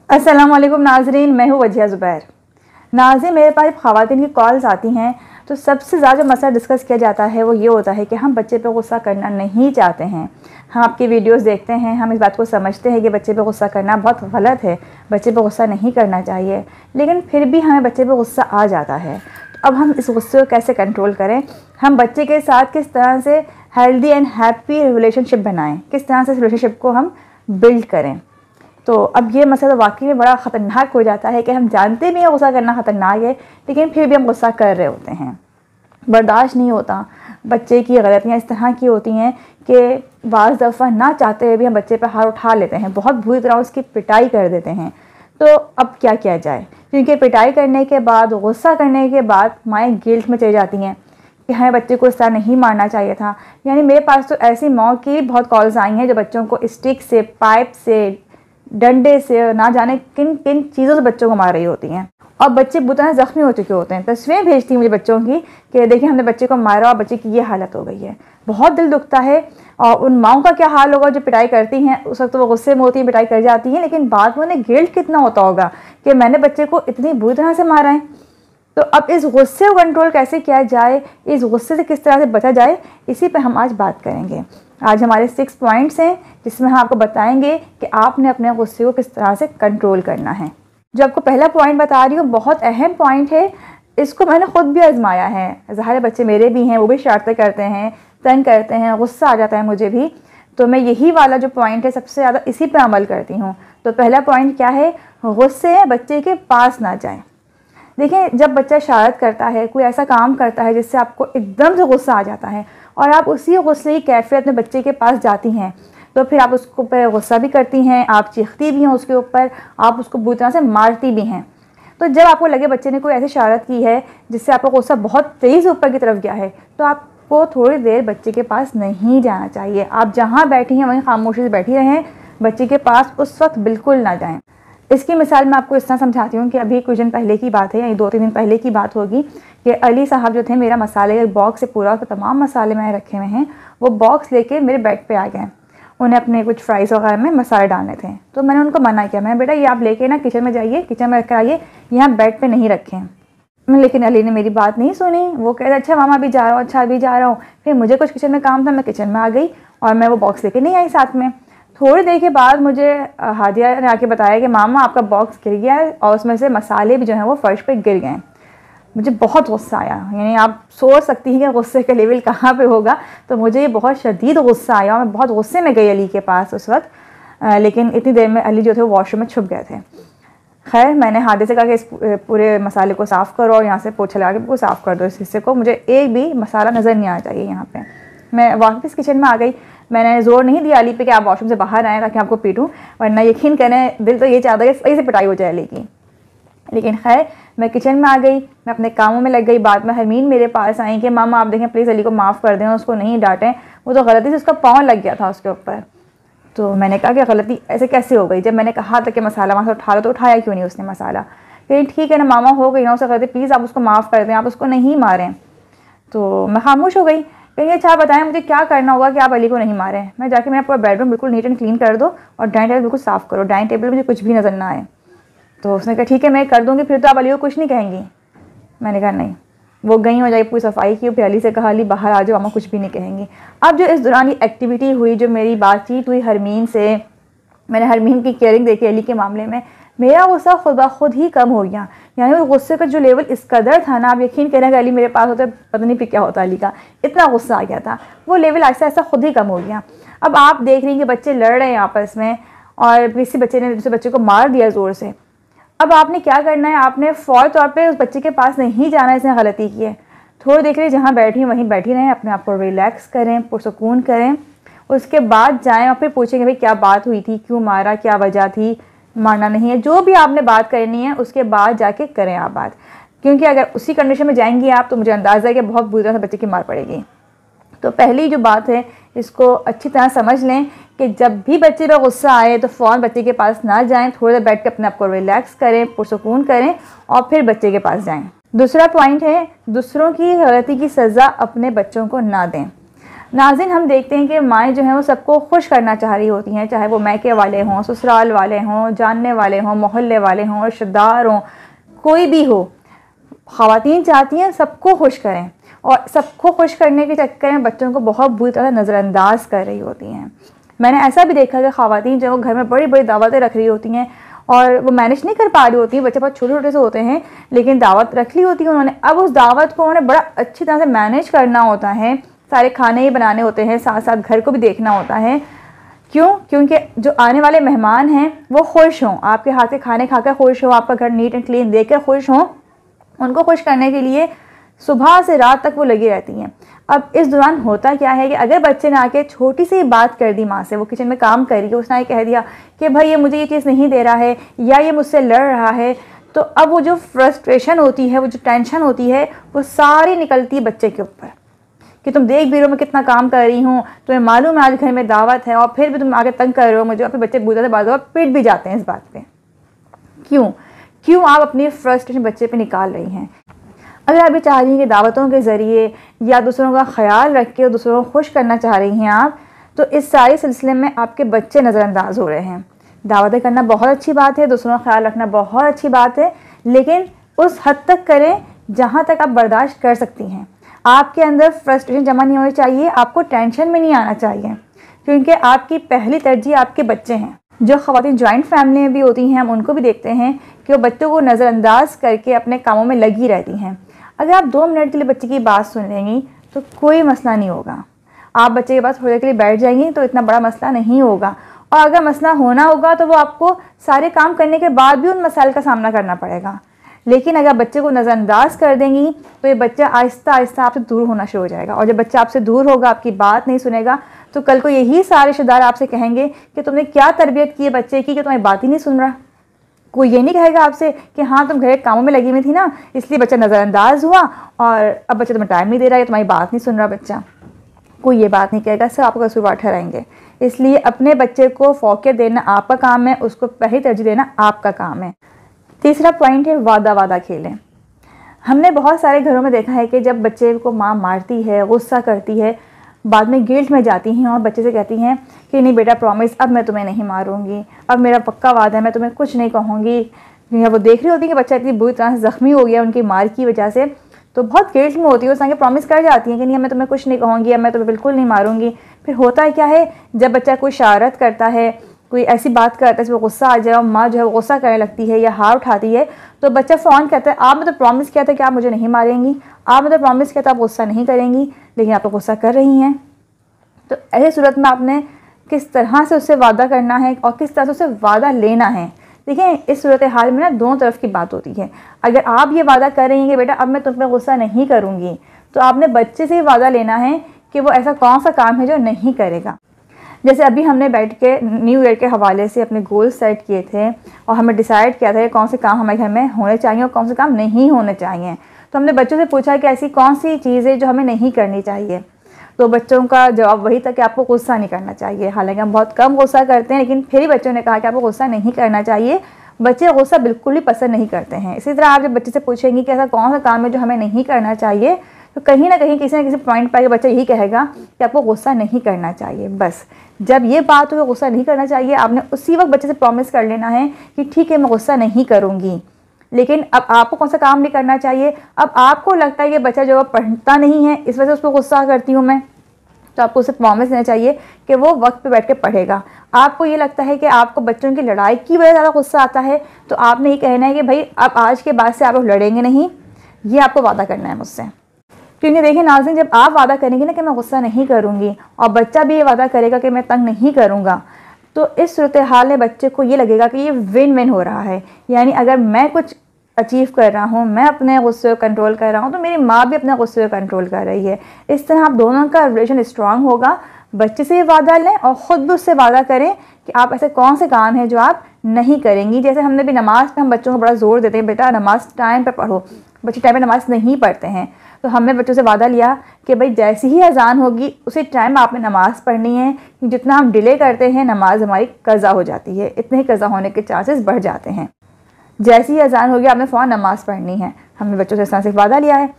अस्सलाम वालेकुम नाज़रीन, मैं हूँ वजिया ज़ुबैर। नाज़रीन, मेरे पास ख़वातीन की कॉल्स आती हैं तो सबसे ज़्यादा जो मसला डिस्कस किया जाता है वो ये होता है कि हम बच्चे पे गुस्सा करना नहीं चाहते हैं। हम आपकी वीडियोस देखते हैं, हम इस बात को समझते हैं कि बच्चे पे गुस्सा करना बहुत गलत है, बच्चे पे गुस्सा नहीं करना चाहिए, लेकिन फिर भी हमें बच्चे पे गुस्सा आ जाता है। तो अब हम इस गुस्से को कैसे कंट्रोल करें, हम बच्चे के साथ किस तरह से हेल्दी एंड हैप्पी रिलेशनशिप बनाएँ, किस तरह से इस रिलेशनशिप को हम बिल्ड करें। तो अब ये मसला तो वाकई में बड़ा ख़तरनाक हो जाता है कि हम जानते भी हैं गुस्सा करना ख़तरनाक है, लेकिन फिर भी हम गुस्सा कर रहे होते हैं, बर्दाश्त नहीं होता। बच्चे की गलतियाँ इस तरह की होती हैं कि बाज़ दफ़ा ना चाहते हुए भी हम बच्चे पर हाथ उठा लेते हैं, बहुत बुरी तरह उसकी पिटाई कर देते हैं। तो अब क्या किया जाए, क्योंकि पिटाई करने के बाद, गुस्सा करने के बाद माएँ गिल्ट में चली जाती हैं कि हमें बच्चे को इस तरह नहीं मारना चाहिए था। यानी मेरे पास तो ऐसी माँ की बहुत कॉल्स आई हैं जो बच्चों को स्टिक से, पाइप से, डंडे से, ना जाने किन किन चीज़ों से बच्चों को मार रही होती हैं, और बच्चे बुरी तरह ज़ख्मी हो चुके होते हैं। तस्वीरें भेजती हैं मुझे बच्चों की कि देखिए हमने बच्चे को मारा और बच्चे की ये हालत हो गई है। बहुत दिल दुखता है। और उन माओं का क्या हाल होगा जो पिटाई करती हैं, उस वक्त तो वो गुस्से में होती हैं, पिटाई कर जाती हैं, लेकिन बाद में उन्हें गिल्ट कितना होता होगा कि मैंने बच्चे को इतनी बुरी तरह से मारा है। तो अब इस गुस्से को कंट्रोल कैसे किया जाए, इस गुस्से से किस तरह से बचा जाए, इसी पर हम आज बात करेंगे। आज हमारे 6 पॉइंट्स हैं जिसमें हम आपको बताएंगे कि आपने अपने गुस्से को किस तरह से कंट्रोल करना है। जो आपको पहला पॉइंट बता रही हूँ बहुत अहम पॉइंट है, इसको मैंने ख़ुद भी आजमाया है। ज़ाहिर बच्चे मेरे भी हैं, वो भी शरारतें करते हैं, तंग करते हैं, गुस्सा आ जाता है मुझे भी। तो मैं यही वाला जो पॉइंट है सबसे ज़्यादा इसी पर अमल करती हूँ। तो पहला पॉइंट क्या है, गुस्से बच्चे के पास ना जाएँ। देखिए, जब बच्चा शरारत करता है, कोई ऐसा काम करता है जिससे आपको एकदम से गुस्सा आ जाता है और आप उसी गुस्से की कैफियत में बच्चे के पास जाती हैं, तो फिर आप उसको ऊपर गुस्सा भी करती हैं, आप चीखती भी हैं उसके ऊपर, आप उसको बुरी तरह से मारती भी हैं। तो जब आपको लगे बच्चे ने कोई ऐसी शरारत की है जिससे आपका गुस्सा बहुत तेज़ ऊपर की तरफ गया है, तो आपको थोड़ी देर बच्चे के पास नहीं जाना चाहिए। आप जहाँ बैठी हैं वहीं खामोशी से बैठी रहें, बच्चे के पास उस वक्त बिल्कुल ना जाएँ। इसकी मिसाल मैं आपको इस तरह समझाती हूँ कि अभी कुछ दिन पहले की बात है, यानी 2-3 दिन पहले की बात होगी कि अली साहब जो थे, मेरा मसाले एक बॉक्स से पूरा, उसमें तमाम मसाले मैंने रखे हुए हैं, वो बॉक्स लेके मेरे बेड पे आ गए। उन्हें अपने कुछ फ्राइज़ वगैरह में मसाले डालने थे, तो मैंने उनको मना किया, मैं बेटा ये आप लेके ना किचन में जाइए, किचन में रख कर आइए, यहाँ बेड पर नहीं रखें। लेकिन अली ने मेरी बात नहीं सुनी। वो कह रहे अच्छा मामा अभी जा रहा हूँ, अच्छा अभी जा रहा हूँ। फिर मुझे कुछ किचन में काम था, मैं किचन में आ गई और मैं वो बॉक्स लेके नहीं आई साथ में। थोड़ी देर के बाद मुझे हादिया ने आके बताया कि मामा आपका बॉक्स गिर गया है और उसमें से मसाले भी जो हैं वो फ़र्श पे गिर गए। मुझे बहुत गुस्सा आया, यानी आप सोच सकती हैं कि गुस्से का लेवल कहाँ पे होगा। तो मुझे ये बहुत शदीद गुस्सा आया और मैं बहुत गुस्से में गई अली के पास उस वक्त। लेकिन इतनी देर में अली जो थे वो वॉशरूम में छुप गए थे। खैर मैंने हादिया से कहा कि इस पूरे मसाले को साफ़ करो और यहाँ से पोछा लगा के बिल्कुल साफ़ कर दो इस हिस्से को, मुझे एक भी मसाला नज़र नहीं आना चाहिए यहाँ पर। मैं वापस किचन में आ गई। मैंने ज़ोर नहीं दिया अली पे कि आप वॉशरूम से बाहर आएँ ताकि आपको पीटूँ, वरना यकीन करें दिल तो ये चाहता है कि सही से पिटाई हो जाए अली की। लेकिन खैर मैं किचन में आ गई, मैं अपने कामों में लग गई। बाद में हरमीन मेरे पास आई कि मामा आप देखें प्लीज़ अली को माफ़ कर दें, उसको नहीं डांटें, वो तो गलती से उसका पाँव लग गया था उसके ऊपर। तो मैंने कहा कि गलती ऐसे कैसे हो गई, जब मैंने कहा था कि मसाला वहाँ से उठा लो तो उठाया क्यों नहीं उसने मसाला। लेकिन ठीक है ना मामा, हो गई ना उससे गलती, प्लीज़ आप उसको माफ़ कर दें, आप उसको नहीं मारें। तो मैं खामोश हो गई। कहीं अच्छा बताएं मुझे क्या करना होगा कि आप अली को नहीं मारें। मैं जाके मेरा पूरा बेडरूम बिल्कुल नीट एंड क्लीन कर दो और डाइनिंग टेबल बिल्कुल साफ़ करो, डाइनिंग टेबल मुझे कुछ भी नज़र ना आए। तो उसने कहा ठीक है मैं कर दूँगी, फिर तो आप अली को कुछ नहीं कहेंगी। मैंने कहा नहीं। वो गई हो जाए पूरी सफाई की, फिर अली से कहा अली बाहर आ जाओ, मामा कुछ भी नहीं कहेंगी। अब जो इस दौरान ये एक्टिविटी हुई, जो मेरी बातचीत हुई हरमीन से, मैंने हरमीन की केयरिंग देखी अली के मामले में, मेरा गुस्सा खुद ब खुद ही कम हो गया। यानी वो गुस्से का जो लेवल इस कदर था ना, आप यकीन करें कि अली मेरे पास होता पता नहीं फिर क्या होता अली का, इतना गुस्सा आ गया था। वो लेवल ऐसा ऐसा खुद ही कम हो गया। अब आप देख रही हैं कि बच्चे लड़ रहे हैं आपस में और किसी बच्चे ने दूसरे बच्चे को मार दिया ज़ोर से। अब आपने क्या करना है, आपने फ़ौरी तौर पर उस बच्चे के पास नहीं जाना है इसने गलती की है। थोड़ी देख रही जहाँ बैठी वहीं बैठी रहें, अपने आप को रिलैक्स करें, पुरसुकून करें, उसके बाद जाएँ और फिर पूछेंगे भाई क्या बात हुई थी, क्यों मारा, क्या वजह थी, मारना नहीं है, जो भी आपने बात करनी है उसके बाद जाके करें आप बात। क्योंकि अगर उसी कंडीशन में जाएंगी आप तो मुझे अंदाज़ा है कि बहुत बुरी तरह से बच्चे की मार पड़ेगी। तो पहली जो बात है इसको अच्छी तरह समझ लें कि जब भी बच्चे पर गुस्सा आए तो फ़ौरन बच्चे के पास ना जाएं, थोड़ी देर बैठ कर अपने आप को रिलैक्स करें, पुरसुकून करें और फिर बच्चे के पास जाएं। दूसरा पॉइंट है दूसरों की गलती की सज़ा अपने बच्चों को ना दें। नाज़रीन, हम देखते हैं कि माएँ जो हैं वो सबको खुश करना चाह रही होती हैं, चाहे वो मैके वाले हों, ससुराल वाले हों, जानने वाले हों, मोहल्ले वाले हों, रिश्तेदार हों, कोई भी हो। ख़वातीन चाहती हैं सबको खुश करें और सबको खुश करने के चक्कर में बच्चों को बहुत बुरी तरह नज़रअंदाज कर रही होती हैं। मैंने ऐसा भी देखा कि ख़वातीन जो घर में बड़ी बड़ी दावतें रख रही होती हैं और वो मैनेज नहीं कर पा रही होती हैं, बच्चे बहुत छोटे छोटे से होते हैं लेकिन दावत रख ली होती है उन्होंने। अब उस दावत को उन्हें बड़ा अच्छी तरह से मैनेज करना होता है, सारे खाने ही बनाने होते हैं, साथ साथ घर को भी देखना होता है। क्यों? क्योंकि जो आने वाले मेहमान हैं वो खुश हों, आपके हाथ के खाने खाकर खुश हों, आपका घर नीट एंड क्लीन देखकर खुश हों। उनको खुश करने के लिए सुबह से रात तक वो लगी रहती हैं। अब इस दौरान होता क्या है कि अगर बच्चे ने आके छोटी सी बात कर दी माँ से, वो किचन में काम कर रही है, उसने कह दिया कि भाई ये मुझे ये चीज़ नहीं दे रहा है या ये मुझसे लड़ रहा है, तो अब वो जो फ्रस्ट्रेशन होती है, वो जो टेंशन होती है, वो सारी निकलती है बच्चे के ऊपर कि तुम देख भी रहे हो मैं कितना काम कर रही हूँ, तुम्हें मालूम है आज घर में दावत है और फिर भी तुम आगे तंग कर रहे हो मुझे। और फिर बच्चे बुरा से बात पिट भी जाते हैं इस बात पे। क्यों आप अपनी फ्रस्ट्रेशन बच्चे पे निकाल रही हैं? अगर आप ये चाह रही हैं कि दावतों के ज़रिए या दूसरों का ख्याल रख के दूसरों को खुश करना चाह रही हैं आप, तो इस सारे सिलसिले में आपके बच्चे नज़रअंदाज हो रहे हैं। दावतें करना बहुत अच्छी बात है, दूसरों का ख्याल रखना बहुत अच्छी बात है, लेकिन उस हद तक करें जहाँ तक आप बर्दाश्त कर सकती हैं। आपके अंदर फ्रस्ट्रेशन जमा नहीं होनी चाहिए, आपको टेंशन में नहीं आना चाहिए, क्योंकि आपकी पहली तरजीह आपके बच्चे हैं। जो ख़वातीन जॉइंट फैमिली में भी होती हैं हम उनको भी देखते हैं कि वो बच्चों को नज़रअंदाज करके अपने कामों में लगी रहती हैं। अगर आप 2 मिनट के लिए बच्चे की बात सुन लेंगी तो कोई मसला नहीं होगा। आप बच्चे के पास थोड़ी देर के लिए बैठ जाएंगी तो इतना बड़ा मसला नहीं होगा, और अगर मसला होना होगा तो वो आपको सारे काम करने के बाद भी उन मसाइल का सामना करना पड़ेगा। लेकिन अगर बच्चे को नज़रअंदाज कर देंगी तो ये बच्चा आहिस्ता आहिस्ता आपसे दूर होना शुरू हो जाएगा, और जब बच्चा आपसे दूर होगा, आपकी बात नहीं सुनेगा, तो कल को यही सारे रिश्तेदार आपसे कहेंगे कि तुमने क्या तरबियत की है बच्चे की कि तुम्हारी बात ही नहीं सुन रहा। कोई ये नहीं कहेगा आपसे कि हाँ तुम घर के कामों में लगी हुई थी ना, इसलिए बच्चा नज़रअंदाज हुआ और अब बच्चा तुम्हें टाइम नहीं दे रहा है, तुम्हारी बात नहीं सुन रहा बच्चा। कोई ये बात नहीं कहेगा, सब आपको कसूरवार ठहराएंगे। इसलिए अपने बच्चे को फ़ौक़ियत देना आपका काम है, उसको पहली तरजीह देना आपका काम है। तीसरा पॉइंट है वादा खेलें। हमने बहुत सारे घरों में देखा है कि जब बच्चे को माँ मारती है, गुस्सा करती है, बाद में गिल्ट में जाती हैं और बच्चे से कहती हैं कि नहीं बेटा प्रॉमिस, अब मैं तुम्हें नहीं मारूंगी, अब मेरा पक्का वादा है, मैं तुम्हें कुछ नहीं कहूँगी। या वो देख रही होती है कि बच्चा इतनी बुरी तरह से ज़ख्मी हो गया उनकी मार की वजह से, तो बहुत गिल्ट में होती है, उस आगे प्रॉमिस कर जाती हैं कि नहीं मैं तुम्हें कुछ नहीं कहूँगी, अब मैं तुम्हें बिल्कुल नहीं मारूंगी। फिर होता है क्या है, जब बच्चा कोई शरारत करता है, कोई ऐसी बात करता है जिसमें गुस्सा आ जाए और माँ जो है वो गुस्सा करने लगती है या हाथ उठाती है, तो बच्चा फ़ौरन कहता है आपने तो प्रॉमिस किया था कि आप मुझे नहीं मारेंगी, आपने तो प्रॉमिस किया था आप गुस्सा नहीं करेंगी, लेकिन आप तो गुस्सा कर रही हैं। तो ऐसी सूरत में आपने किस तरह से उससे वादा करना है और किस तरह से उससे वादा लेना है। देखिए इस सूरत हाल में ना दोनों तरफ की बात होती है। अगर आप ये वादा कर रही हैं कि बेटा अब मैं तुम पे गुस्सा नहीं करूँगी, तो आपने बच्चे से ही वादा लेना है कि वो ऐसा कौन सा काम है जो नहीं करेगा। जैसे अभी हमने बैठ के न्यू ईयर के हवाले से अपने गोल सेट किए थे और हमें डिसाइड किया था कि कौन से काम हमारे घर में होने चाहिए और कौन से काम नहीं होने चाहिए। तो हमने बच्चों से पूछा कि ऐसी कौन सी चीज़ है जो हमें नहीं करनी चाहिए, तो बच्चों का जवाब वही था कि आपको गुस्सा नहीं करना चाहिए। हालांकि हम बहुत कम गुस्सा करते हैं, लेकिन फिर ही बच्चों ने कहा कि आपको गुस्सा नहीं करना चाहिए। बच्चे गुस्सा बिल्कुल भी पसंद नहीं करते हैं। इसी तरह आप जब बच्चे से पूछेंगे कि ऐसा कौन सा काम है जो हमें नहीं करना चाहिए, तो कहीं ना कहीं किसी न किसी पॉइंट पर बच्चा यही कहेगा कि आपको गुस्सा नहीं करना चाहिए। बस जब ये बात हो गुस्सा नहीं करना चाहिए, आपने उसी वक्त बच्चे से प्रॉमिस कर लेना है कि ठीक है मैं गुस्सा नहीं करूँगी। लेकिन अब आपको कौन सा काम नहीं करना चाहिए, अब आपको लगता है कि बच्चा जो पढ़ता नहीं है इस वजह से उस पर गुस्सा करती हूँ मैं, तो आपको उसे प्रॉमिस देना चाहिए कि वो वक्त पे बैठ के पढ़ेगा। आपको ये लगता है कि आपको बच्चों की लड़ाई की वजह से ज़्यादा गुस्सा आता है, तो आपने ये कहना है कि भाई अब आज के बाद से आप लोग लड़ेंगे नहीं, ये आपको वादा करना है मुझसे। क्योंकि देखिए नाज़रीन, जब आप वादा करेंगे ना कि मैं गुस्सा नहीं करूँगी और बच्चा भी ये वादा करेगा कि मैं तंग नहीं करूँगा, तो इस सूरत हाल में बच्चे को ये लगेगा कि ये विन विन हो रहा है। यानी अगर मैं कुछ अचीव कर रहा हूँ, मैं अपने गुस्से को कंट्रोल कर रहा हूँ, तो मेरी माँ भी अपने गुस्से को कंट्रोल कर रही है। इस तरह आप दोनों का रिलेशन स्ट्रांग होगा। बच्चे से वादा लें और ख़ुद भी उससे वादा करें कि आप ऐसे कौन से काम हैं जो आप नहीं करेंगी। जैसे हमने भी नमाज़ पे हम बच्चों को बड़ा ज़ोर देते हैं, बेटा नमाज़ टाइम पे पढ़ो, बच्चे टाइम पे नमाज़ नहीं पढ़ते हैं, तो हमने बच्चों से वादा लिया कि भाई जैसी ही अजान होगी उसी टाइम आपने नमाज़ पढ़नी है। जितना हम डिले करते हैं नमाज हमारी कज़ा हो जाती है, इतने ही कज़ा होने के चांसेस बढ़ जाते हैं। जैसी ही अजान होगी आपने फ़ौरन नमाज़ पढ़नी है। हमने बच्चों से इस तरह से वादा लिया है।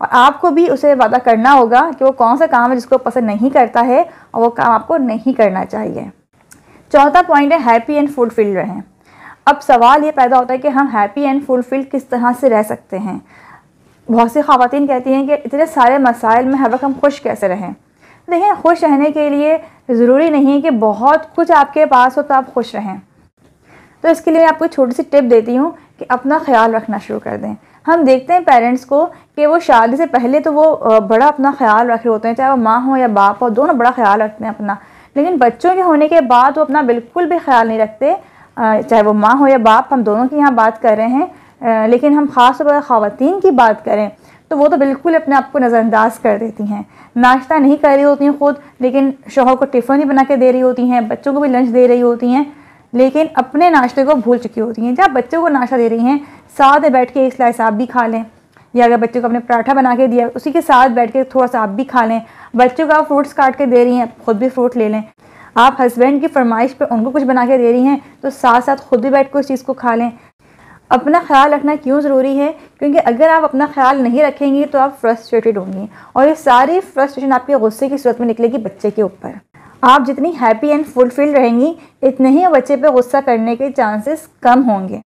और आपको भी उसे वादा करना होगा कि वो कौन सा काम है जिसको पसंद नहीं करता है और वो काम आपको नहीं करना चाहिए। चौथा पॉइंट है हैप्पी एंड फुलफिल्ड रहें। अब सवाल ये पैदा होता है कि हम हैप्पी एंड फुलफिल्ड किस तरह से रह सकते हैं। बहुत सी ख़वातीन कहती हैं कि इतने सारे मसाइल में हर वक्त हम खुश कैसे रहें। देखिए, खुश रहने के लिए ज़रूरी नहीं है कि बहुत कुछ आपके पास हो तो आप खुश रहें। तो इसके लिए मैं आपको छोटी सी टिप देती हूँ कि अपना ख्याल रखना शुरू कर दें। हम देखते हैं पेरेंट्स को कि वो शादी से पहले तो वो बड़ा अपना ख्याल रख रहे होते हैं, चाहे वो माँ हो या बाप हो, दोनों बड़ा ख्याल रखते हैं अपना। लेकिन बच्चों के होने के बाद वो अपना बिल्कुल भी ख्याल नहीं रखते, चाहे वो माँ हो या बाप, हम दोनों की यहाँ बात कर रहे हैं। लेकिन हम ख़ास तौर पर ख़वातीन की बात करें तो वो तो बिल्कुल अपने आप को नज़रअंदाज कर देती हैं। नाश्ता नहीं कर रही होती हैं खुद, लेकिन शौहर को टिफ़िन ही बना के दे रही होती हैं, बच्चों को भी लंच दे रही होती हैं, लेकिन अपने नाश्ते को भूल चुकी होती हैं। जब बच्चों को नाश्ता दे रही हैं, साथ में बैठ के एक स्लाइस आप भी खा लें, या अगर बच्चों को अपने पराठा बना के दिया उसी के साथ बैठ के थोड़ा सा आप भी खा लें। बच्चों को आप फ्रूट्स काट के दे रही हैं, खुद भी फ्रूट ले लें। आप हस्बैंड की फरमाइश पे उनको कुछ बना के दे रही हैं तो साथ साथ खुद भी बैठ कर उस चीज़ को खा लें। अपना ख्याल रखना क्यों ज़रूरी है? क्योंकि अगर आप अपना ख्याल नहीं रखेंगी तो आप फ्रस्ट्रेटेड होंगी और ये सारी फ्रस्ट्रेशन आपके गुस्से की सूरत में निकलेगी बच्चे के ऊपर। आप जितनी हैप्पी एंड फुलफिल्ड रहेंगी, इतने ही बच्चे पे गुस्सा करने के चांसेस कम होंगे।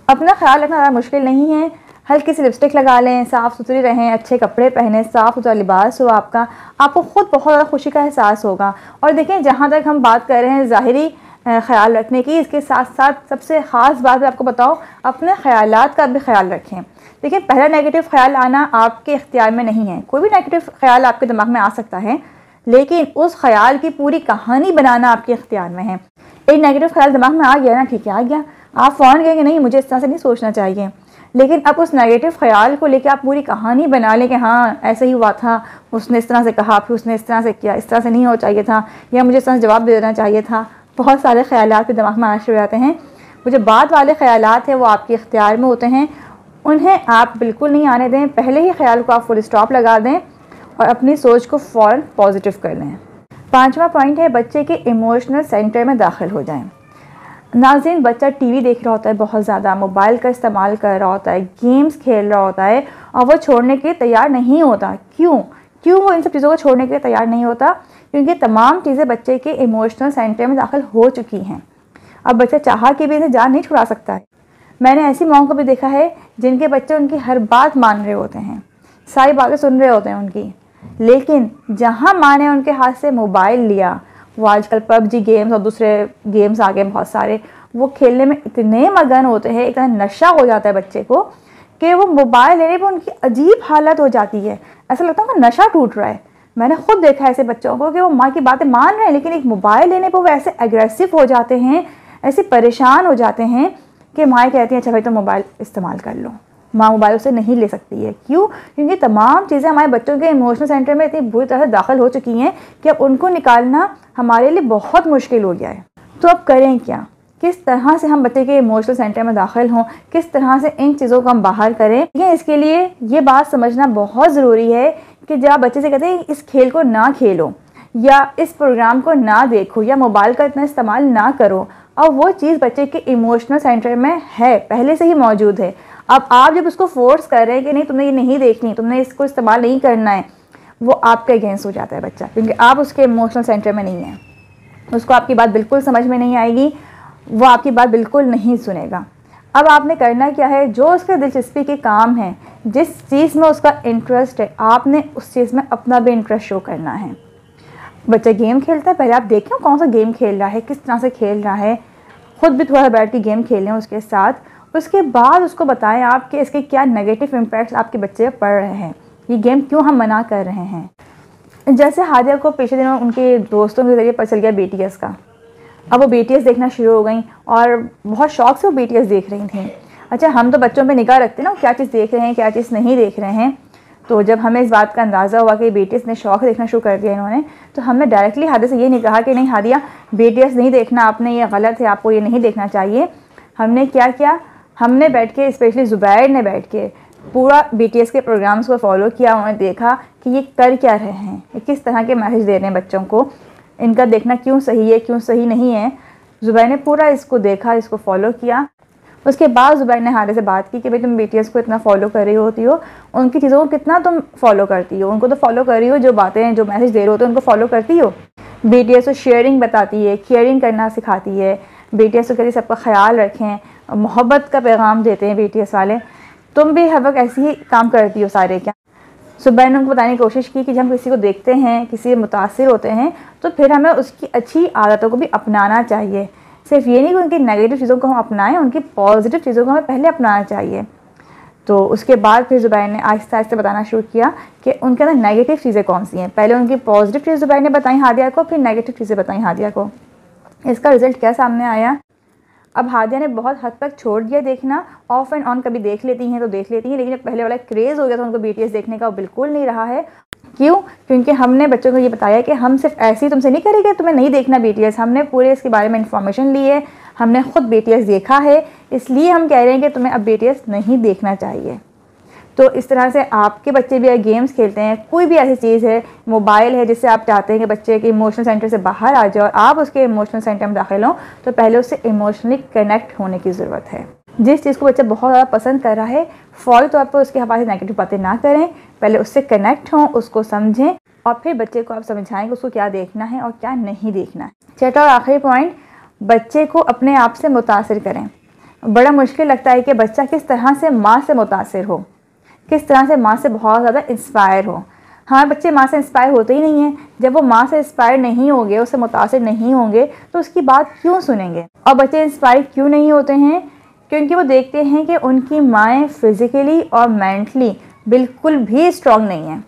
अपना ख्याल रखना ज़्यादा मुश्किल नहीं है। हल्की सी लिपस्टिक लगा लें, साफ़ सुथरी रहें, अच्छे कपड़े पहने, साफ़ सुथरा लिबास हो आपका, आपको खुद बहुत ज़्यादा खुशी का एहसास होगा। और देखें, जहाँ तक हम बात कर रहे हैं ज़ाहिरी ख्याल रखने की, इसके साथ साथ सबसे ख़ास बात मैं आपको बताऊँ, अपने ख़यालात का भी ख्याल रखें। देखिए, पहला नेगेटिव ख्याल आना आपके इख्तियार में नहीं है। कोई भी नेगेटिव ख्याल आपके दिमाग में आ सकता है, लेकिन उस ख्याल की पूरी कहानी बनाना आपके इख्तियार में है। एक नेगेटिव ख्याल दिमाग में आ गया ना, ठीक है, आ गया, आप फ़ौरन कहेंगे नहीं मुझे इस तरह से नहीं सोचना चाहिए। लेकिन अब उस नेगेटिव ख्याल को लेकर आप पूरी कहानी बना लें कि हाँ ऐसे ही हुआ था, उसने इस तरह से कहा, फिर उसने इस तरह से किया, इस तरह से नहीं होना चाहिए था, या मुझे इस तरह से जवाब दे देना चाहिए था। बहुत सारे ख्यालात के दिमाग में आना शुरू हो जाते हैं। वो जो बाद वाले ख्यालात हैं वो आपके इख्तियार में होते हैं, उन्हें आप बिल्कुल नहीं आने दें। पहले ही ख्याल को आप फुल स्टॉप लगा दें और अपनी सोच को फ़ौरन पॉजिटिव कर लें। पांचवा पॉइंट है बच्चे के इमोशनल सेंटर में दाखिल हो जाएं। नाज़रीन, बच्चा टीवी देख रहा होता है, बहुत ज़्यादा मोबाइल का इस्तेमाल कर रहा होता है, गेम्स खेल रहा होता है और वो छोड़ने के लिए तैयार नहीं होता। क्यों वो इन सब चीज़ों को छोड़ने के लिए तैयार नहीं होता? क्योंकि तमाम चीज़ें बच्चे के इमोशनल सेंटर में दाखिल हो चुकी हैं। अब बच्चा चाह के भी इन्हें जान नहीं छुड़ा सकता है। मैंने ऐसी माओं को भी देखा है जिनके बच्चे उनकी हर बात मान रहे होते हैं, सारी बातें सुन रहे होते हैं उनकी, लेकिन जहाँ माँ ने उनके हाथ से मोबाइल लिया, वो आजकल पबजी गेम्स और दूसरे गेम्स आ गए बहुत सारे, वो खेलने में इतने मगन होते हैं, इतना नशा हो जाता है बच्चे को कि वो मोबाइल लेने पर उनकी अजीब हालत हो जाती है। ऐसा लगता है उनका नशा टूट रहा है। मैंने खुद देखा है ऐसे बच्चों को कि वो माँ की बातें मान रहे हैं, लेकिन एक मोबाइल लेने पर वो ऐसे एग्रेसिव हो जाते हैं, ऐसे परेशान हो जाते हैं कि माँ कहती हैं अच्छा भाई तो मोबाइल इस्तेमाल कर लो। माँ मोबाइल उसे नहीं ले सकती है। क्यों? क्योंकि तमाम चीज़ें हमारे बच्चों के इमोशनल सेंटर में इतनी बुरी तरह दाखिल हो चुकी हैं कि अब उनको निकालना हमारे लिए बहुत मुश्किल हो गया है। तो अब करें क्या? किस तरह से हम बच्चे के इमोशनल सेंटर में दाखिल हों, किस तरह से इन चीज़ों को हम बाहर करें? इसके लिए ये बात समझना बहुत ज़रूरी है कि जब आप बच्चे से कहते हैं इस खेल को ना खेलो या इस प्रोग्राम को ना देखो या मोबाइल का इतना इस्तेमाल ना करो, और वो चीज़ बच्चे के इमोशनल सेंटर में है, पहले से ही मौजूद है। अब आप जब उसको फोर्स कर रहे हैं कि नहीं तुमने ये नहीं देखनी, तुमने इसको इस्तेमाल नहीं करना है, वो आपके अगेंस्ट हो जाता है बच्चा, क्योंकि आप उसके इमोशनल सेंटर में नहीं हैं। उसको आपकी बात बिल्कुल समझ में नहीं आएगी, वो आपकी बात बिल्कुल नहीं सुनेगा। अब आपने करना क्या है? जो उसके दिलचस्पी के काम है, जिस चीज़ में उसका इंटरेस्ट है, आपने उस चीज़ में अपना भी इंटरेस्ट शो करना है। बच्चा गेम खेलता है, पहले आप देखें कौन सा गेम खेल रहा है, किस तरह से खेल रहा है, खुद भी थोड़ा बैठ के गेम खेलें उसके साथ। उसके बाद उसको बताएं आप कि इसके क्या नेगेटिव इम्पैक्ट्स आपके बच्चे पर पड़ रहे हैं, ये गेम क्यों हम मना कर रहे हैं। जैसे हादिया को पिछले दिनों उनके दोस्तों के ज़रिए पता चल गया BTS का। अब वो BTS देखना शुरू हो गई और बहुत शौक से वो BTS देख रही थी। अच्छा, हम तो बच्चों पे निगाह रखते हैं ना, क्या चीज़ देख रहे हैं, क्या चीज़ नहीं देख रहे हैं। तो जब हमें इस बात का अंदाज़ा हुआ कि BTS ने शौक देखना शुरू कर दिया इन्होंने, तो हमने डायरेक्टली हादिया से ये नहीं कहा कि नहीं हादिया BTS नहीं देखना आपने, ये गलत है, आपको ये नहीं देखना चाहिए। हमने क्या किया, हमने बैठ के, स्पेशली ज़ुबैर ने बैठ के पूरा BTS के प्रोग्राम्स को फॉलो किया। उन्होंने देखा कि ये कर क्या रहे हैं, ये किस तरह के मैसेज दे रहे हैं बच्चों को, इनका देखना क्यों सही है, क्यों सही नहीं है। ज़ुबैर ने पूरा इसको देखा, इसको फॉलो किया। उसके बाद ज़ुबैर ने हादिया से बात की कि भाई तुम BTS को इतना फॉलो कर रही होती हो, उनकी चीज़ों को कितना तुम फॉलो करती हो, उनको तो फॉलो कर रही हो, जो बातें जो मैसेज दे रहे हो तो उनको फॉलो करती हो। BTS को शेयरिंग बताती है, केयरिंग करना सिखाती है, BTS को कहती सबका ख्याल रखें, मोहब्बत का पैगाम देते हैं BTS वाले। तुम भी हर वक्त ऐसे ही काम करती हो सारे क्या? ज़ुबैर ने उनको बताने की कोशिश की कि जब हम किसी को देखते हैं, किसी से मुतासिर होते हैं, तो फिर हमें उसकी अच्छी आदतों को भी अपनाना चाहिए। सिर्फ ये नहीं कि उनकी नेगेटिव चीज़ों को हम अपनाएं, उनकी पॉजिटिव चीज़ों को हमें पहले अपनाना चाहिए। तो उसके बाद फिर ज़ुबैर ने आहिस्ता आहिस्ता बताना शुरू किया कि उनके अंदर नेगेटिव चीज़ें कौन सी हैं। पहले उनकी पॉजिटिव चीज़ ज़ुबैर ने बताई हादिया को, फिर नेगेटिव चीज़ें बताई हादिया को। इसका रिज़ल्ट क्या सामने आया? अब हादिया ने बहुत हद तक छोड़ दिया देखना, ऑफ एंड ऑन कभी देख लेती हैं तो देख लेती हैं, लेकिन जब पहले वाला क्रेज़ हो गया था उनको BTS देखने का, वो बिल्कुल नहीं रहा है। क्यों? क्योंकि हमने बच्चों को ये बताया कि हम सिर्फ ऐसे ही तुमसे नहीं करेंगे, तुम्हें नहीं देखना BTS। हमने पूरे इसके बारे में इंफॉर्मेशन ली है, हमने ख़ुद BTS देखा है, इसलिए हम कह रहे हैं कि तुम्हें अब BTS नहीं देखना चाहिए। तो इस तरह से आपके बच्चे भी अगर गेम्स खेलते हैं, कोई भी ऐसी चीज़ है, मोबाइल है जिससे आप चाहते हैं कि बच्चे के इमोशनल सेंटर से बाहर आ जाए और आप उसके इमोशनल सेंटर में दाखिल हों, तो पहले उससे इमोशनली कनेक्ट होने की ज़रूरत है। जिस चीज़ को बच्चा बहुत ज़्यादा पसंद कर रहा है, फ़ौरी तौर पर उसके हवाले से नेगेटिव बातें ना करें, पहले उससे कनेक्ट हों, उसको समझें और फिर बच्चे को आप समझाएं कि उसको क्या देखना है और क्या नहीं देखना है। छठा और आखिरी पॉइंट, बच्चे को अपने आप से मुतासिर करें। बड़ा मुश्किल लगता है कि बच्चा किस तरह से माँ से मुतासिर हो, किस तरह से माँ से बहुत ज़्यादा इंस्पायर हो। हमारे बच्चे माँ से इंस्पायर होते ही नहीं हैं। जब वो माँ से इंस्पायर नहीं होंगे, उससे मुतासिर नहीं होंगे, तो उसकी बात क्यों सुनेंगे? और बच्चे इंस्पायर क्यों नहीं होते हैं? क्योंकि वो देखते हैं कि उनकी माएँ फिज़िकली और मेंटली बिल्कुल भी स्ट्रॉन्ग नहीं हैं।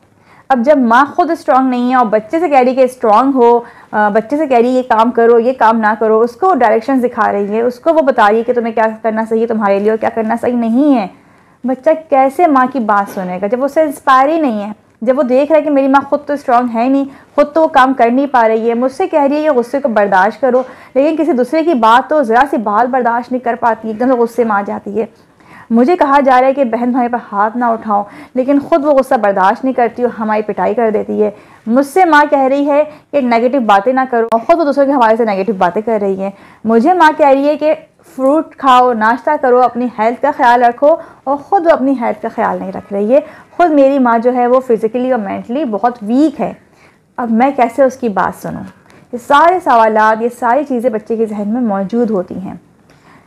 अब जब माँ खुद स्ट्रॉन्ग नहीं है और बच्चे से कह रही है कि स्ट्रॉन्ग हो, बच्चे से कह रही है ये काम करो, ये काम ना करो, उसको डायरेक्शन दिखा रही है, उसको वो बता रही है कि तुम्हें क्या करना सही है तुम्हारे लिए और क्या करना सही नहीं है, बच्चा कैसे माँ की बात सुनेगा जब उससे इंस्पायर ही नहीं है? जब वो देख रहा है कि मेरी माँ खुद तो स्ट्रॉन्ग है नहीं, खुद तो वो काम कर नहीं पा रही है, मुझसे कह रही है ये गुस्से को बर्दाश्त करो, लेकिन किसी दूसरे की बात तो ज़रा सी बात बर्दाश्त नहीं कर पाती, एकदम से गुस्से में आ जाती है। मुझे कहा जा रहा है कि बहन भाई पर हाथ ना उठाओ, लेकिन ख़ुद वो गुस्सा बर्दाश्त नहीं करती और हमारी पिटाई कर देती है। मुझसे माँ कह रही है कि नेगेटिव बातें ना करो, ख़ुद वो दूसरों के हवाले से नेगेटिव बातें कर रही है। मुझे माँ कह रही है कि फ्रूट खाओ, नाश्ता करो, अपनी हेल्थ का ख्याल रखो, और ख़ुद वो अपनी हेल्थ का ख्याल नहीं रख रही है। ख़ुद मेरी माँ जो है वो फिज़िकली और मेंटली बहुत वीक है, अब मैं कैसे उसकी बात सुनूँ? ये सारे सवालात, ये सारी चीज़ें बच्चे के जहन में मौजूद होती हैं।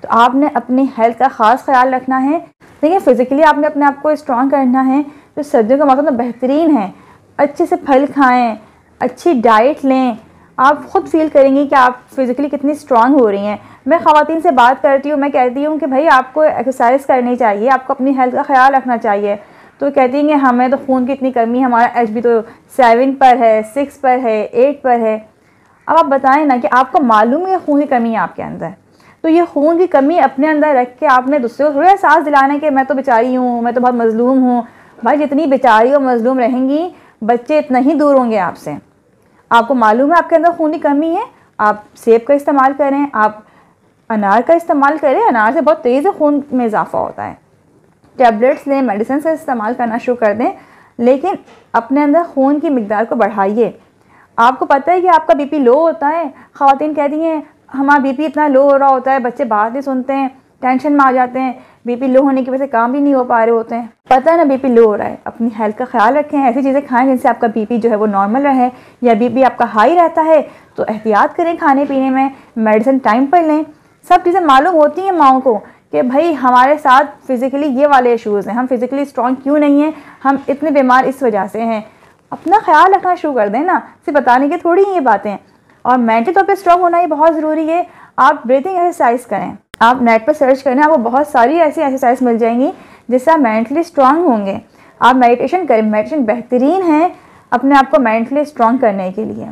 तो आपने अपनी हेल्थ का ख़ास ख्याल रखना है। देखिए, फ़िज़िकली आपने अपने आप को स्ट्रॉन्ग करना है। तो सर्दियों का मौसम तो बेहतरीन है, अच्छे से फल खाएं, अच्छी डाइट लें, आप ख़ुद फील करेंगी कि आप फिज़िकली कितनी स्ट्रॉन्ग हो रही हैं। मैं ख़वातीन से बात करती हूँ, मैं कहती हूँ कि भाई आपको एक्सरसाइज करनी चाहिए, आपको अपनी हेल्थ का ख्याल रखना चाहिए। तो कहती हैं कि हमें तो खून की इतनी कमी, हमारा HB तो 7 पर है, 6 पर है, 8 पर है। अब आप बताएं ना कि आपको मालूम है खून की कमी है आपके अंदर, तो ये खून की कमी अपने अंदर रख के आपने दूसरे को थोड़ा एहसास दिलाना है कि मैं तो बेचारी हूँ, मैं तो बहुत मज़लूम हूँ। भाई जितनी बेचारी और मज़लूम रहेंगी, बच्चे इतना ही दूर होंगे आपसे। आपको मालूम है आपके अंदर खून की कमी है, आप सेब का इस्तेमाल करें, आप अनार का इस्तेमाल करें, अनार से बहुत तेज़ खून में इजाफा होता है। टैबलेट्स लें, मेडिसिन का इस्तेमाल करना शुरू कर दें, लेकिन अपने अंदर खून की मिकदार को बढ़ाइए। आपको पता है कि आपका BP लो होता है, ख़वातीन कहती हैं हमारा BP इतना लो हो रहा होता है, बच्चे बात नहीं सुनते हैं, टेंशन में आ जाते हैं, BP लो होने की वजह से काम भी नहीं हो पा रहे होते हैं। पता है ना BP लो हो रहा है, अपनी हेल्थ का ख्याल रखें, ऐसी चीज़ें खाएं जिनसे आपका BP जो है वो नॉर्मल रहे, या BP आपका हाई रहता है तो एहतियात करें खाने पीने में, मेडिसिन टाइम पर लें। सब चीज़ें मालूम होती हैं माओं को कि भाई हमारे साथ फ़िज़िकली ये वाले इशूज़ हैं, हम फिज़िकली स्ट्रॉन्ग क्यों नहीं हैं, हम इतने बीमार इस वजह से हैं। अपना ख्याल रखना शुरू कर दें ना, सिर्फ बताने की थोड़ी ये बातें। और मेंटली तौर पे स्ट्रॉन्ग होना ये बहुत ज़रूरी है। आप ब्रीथिंग एक्सरसाइज करें, आप नेट पर सर्च करें, आपको बहुत सारी ऐसी एक्सरसाइज मिल जाएंगी जिससे आप मेंटली स्ट्रॉन्ग होंगे। आप मेडिटेशन करें, मेडिटेशन बेहतरीन है अपने आप को मेंटली स्ट्रॉन्ग करने के लिए।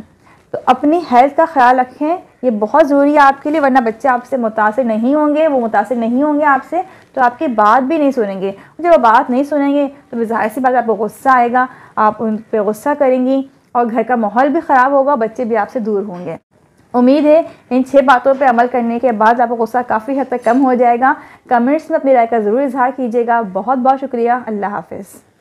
तो अपनी हेल्थ का ख्याल रखें, ये बहुत ज़रूरी है आपके लिए, वरना बच्चे आपसे मुतासिर नहीं होंगे, वो मुतासिर नहीं होंगे आपसे, तो आपकी बात भी नहीं सुनेंगे। जब वो बात नहीं सुनेंगे तो ज़ाहिर सी बात आपको गुस्सा आएगा, आप उन पर गुस्सा करेंगी और घर का माहौल भी ख़राब होगा, बच्चे भी आपसे दूर होंगे। उम्मीद है इन 6 बातों पे अमल करने के बाद आपको गुस्सा काफ़ी हद तक कम हो जाएगा। कमेंट्स में अपनी राय का ज़रूर इज़हार कीजिएगा। बहुत बहुत शुक्रिया। अल्लाह हाफ़िज़।